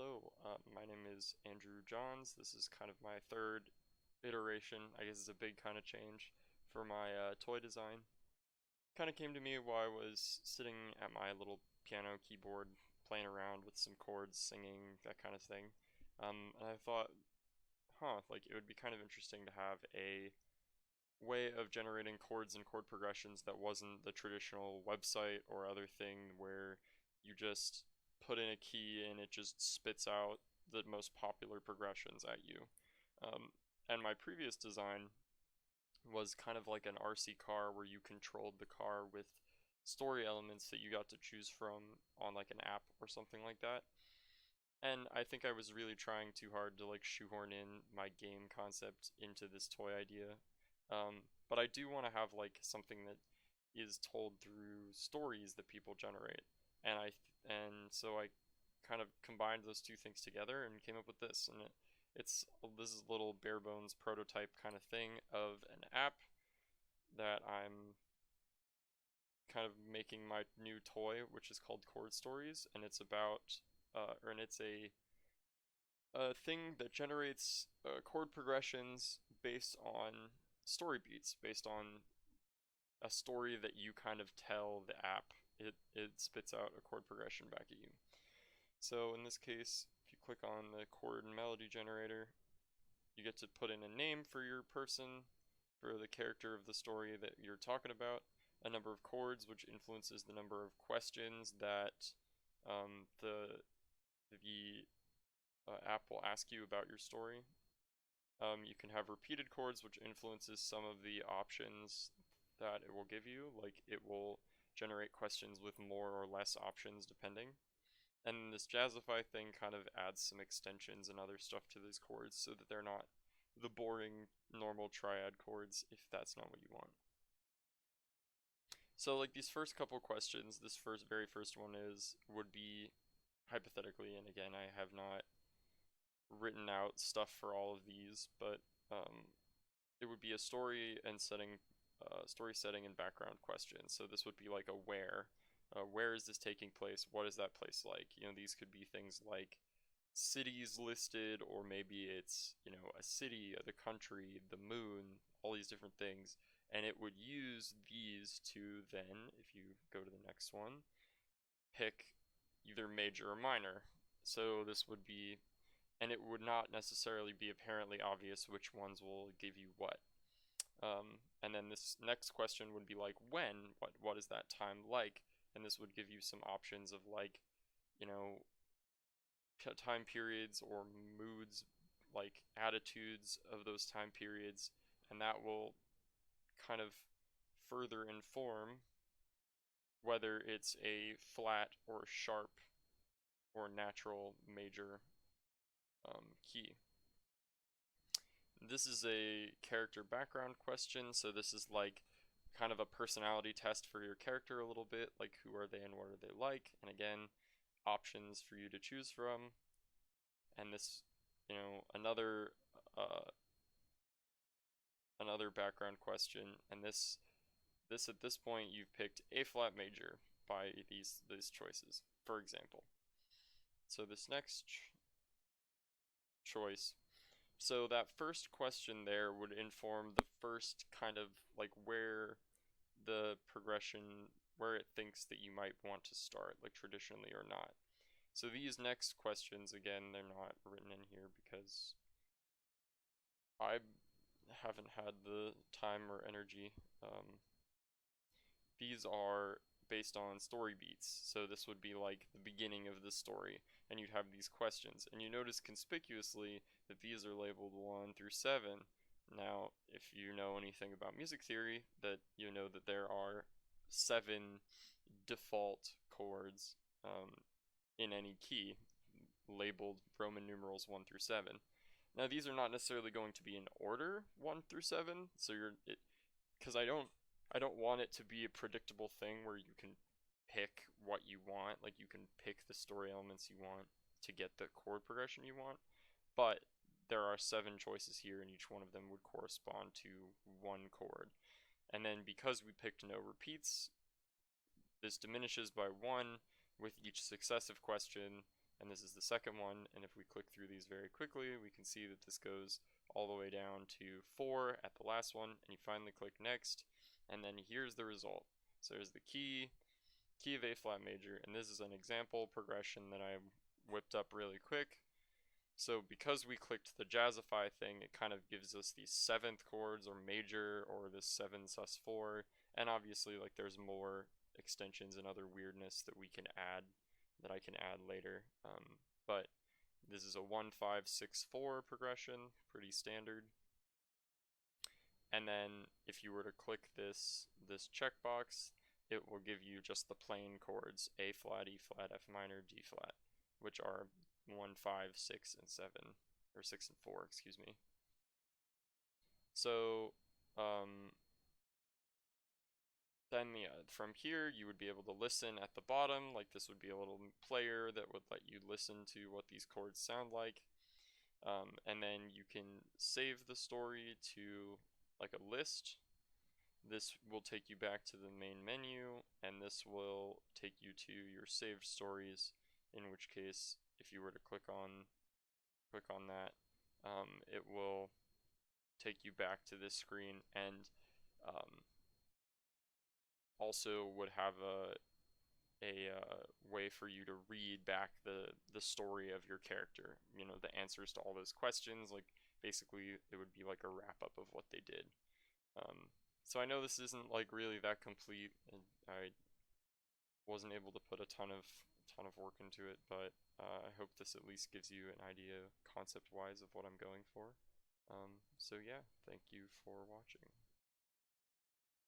Hello, my name is Andrew Johns. This is kind of my third iteration. I guess it's a big kind of change for my toy design. Kind of came to me while I was sitting at my little piano keyboard playing around with some chords, singing, that kind of thing. And I thought, like it would be kind of interesting to have a way of generating chords and chord progressions that wasn't the traditional website or other thing where you just put in a key and it just spits out the most popular progressions at you. Um, and my previous design was kind of like an RC car where you controlled the car with story elements that you got to choose from on like an app or something like that. And I think I was really trying too hard to like shoehorn in my game concept into this toy idea. But I do want to have like something that is told through stories that people generate. And so I kind of combined those two things together and came up with this. And it's this is a little bare bones prototype kind of thing of an app that I'm kind of making my new toy, which is called Chord Stories, and it's about and it's a thing that generates chord progressions based on story beats, based on a story that you kind of tell the app. It spits out a chord progression back at you. So in this case, if you click on the chord and melody generator, you get to put in a name for your person, for the character of the story that you're talking about, a number of chords, which influences the number of questions that the app will ask you about your story. You can have repeated chords, which influences some of the options that it will give you. Like it will generate questions with more or less options depending. And this Jazzify thing kind of adds some extensions and other stuff to these chords so that they're not the boring normal triad chords if that's not what you want. So like these first couple questions, this very first one would be hypothetically, and again I have not written out stuff for all of these, but it would be a story setting and background question. So this would be like a where. Where is this taking place? What is that place like? You know, these could be things like cities listed, or maybe it's, you know, a city, the country, the moon, all these different things. And it would use these to then, if you go to the next one, pick either major or minor. So this would be, and it would not necessarily be apparently obvious which ones will give you what. And then this next question would be like when, what is that time like? And this would give you some options of like, you know, time periods or moods, like attitudes of those time periods, and that will kind of further inform whether it's a flat or sharp or natural major key. This is a character background question, so this is like kind of a personality test for your character a little bit, like who are they and what are they like, and again, options for you to choose from. And this, you know, another background question, and this at this point you've picked A flat major by these choices, for example. So this next choice, so that first question there would inform the first kind of like where the progression, where it thinks that you might want to start, like traditionally or not. So these next questions, again, they're not written in here because I haven't had the time or energy. These are based on story beats, so this would be like the beginning of the story, and you'd have these questions. And you notice conspicuously that these are labeled 1 through 7. Now, if you know anything about music theory, that you know that there are 7 default chords in any key labeled Roman numerals 1 through 7. Now, these are not necessarily going to be in order 1 through 7, so because I don't want it to be a predictable thing where you can pick what you want, like you can pick the story elements you want to get the chord progression you want, but there are 7 choices here and each one of them would correspond to one chord. And then because we picked no repeats, this diminishes by 1 with each successive question, and this is the second one, and if we click through these very quickly, we can see that this goes all the way down to 4 at the last one, and you finally click next, and then here's the result. So there's the key of A flat major, and this is an example progression that I whipped up really quick. So because we clicked the jazzify thing, it kind of gives us these 7th chords or major or this 7 sus4, and obviously like there's more extensions and other weirdness that we can add, that I can add later. But this is a 1 5 6 4 progression, pretty standard. And then if you were to click this checkbox, it will give you just the plain chords A flat, E flat, F minor, D flat, which are 1 5 6 and 7, or 6 and 4, excuse me. So then from here you would be able to listen at the bottom, like this would be a little player that would let you listen to what these chords sound like. And then you can save the story to like a list. This will take you back to the main menu, and this will take you to your saved stories, in which case if you were to click on that, it will take you back to this screen, and also would have a way for you to read back the story of your character, you know, the answers to all those questions. Like basically it would be like a wrap up of what they did. So I know this isn't like really that complete, and I wasn't able to put a ton of work into it, but I hope this at least gives you an idea concept wise of what I'm going for. So yeah, thank you for watching.